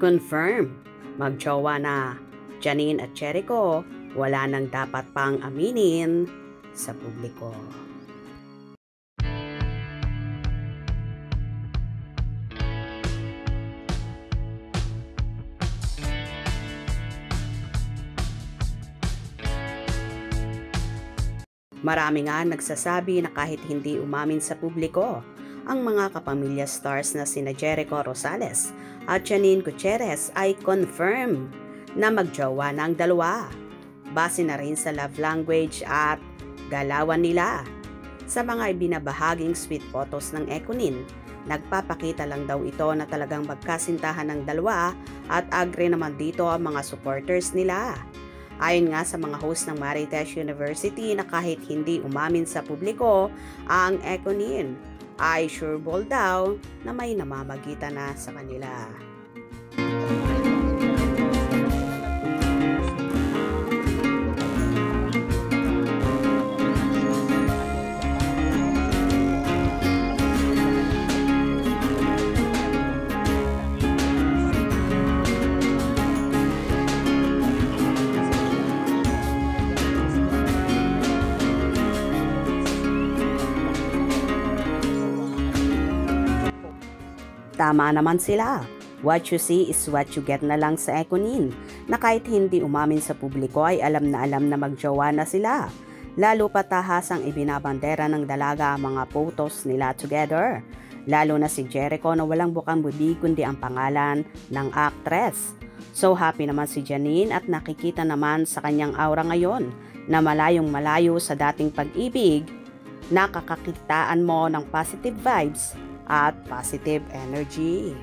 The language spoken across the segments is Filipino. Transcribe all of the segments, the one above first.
Confirm, magjowa na. Janine at Jericho, wala nang dapat pang aminin sa publiko. Marami nga nagsasabi na kahit hindi umamin sa publiko, ang mga kapamilya stars na sina Jericho Rosales at Janine Gutierrez ay confirm na magjowa na ang dalawa. Base na rin sa love language at galawan nila. Sa mga ibinabahaging sweet photos ng Ekonin, nagpapakita lang daw ito na talagang magkasintahan ng dalawa at agree naman dito ang mga supporters nila. Ayon nga sa mga host ng Marites University na kahit hindi umamin sa publiko, ang Ekonin ay sure ball daw na may namamagitan na sa kanila. Tama naman sila. What you see is what you get na lang sa Ekonin, na kahit hindi umamin sa publiko ay alam na magjowa na sila. Lalo pa tahasang ibinabandera ng dalaga ang mga photos nila together. Lalo na si Jericho na walang bukang bibig kundi ang pangalan ng actress. So happy naman si Janine at nakikita naman sa kanyang aura ngayon na malayong malayo sa dating pag-ibig, nakakakitaan mo ng positive vibes at positive energy.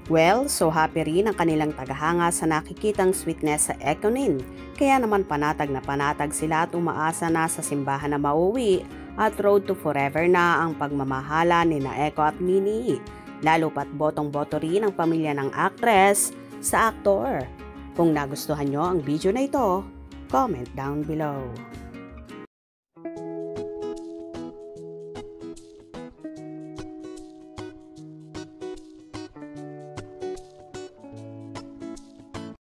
Well, so happy rin ang kanilang tagahanga sa nakikitang sweetness sa Ekonin. Kaya naman panatag na panatag sila at umaasa na sa simbahan na mauwi at road to forever na ang pagmamahala ni na Eko at Nini. Lalo pat botong-boto rin ang pamilya ng actress sa aktor. Kung nagustuhan nyo ang video na ito, comment down below.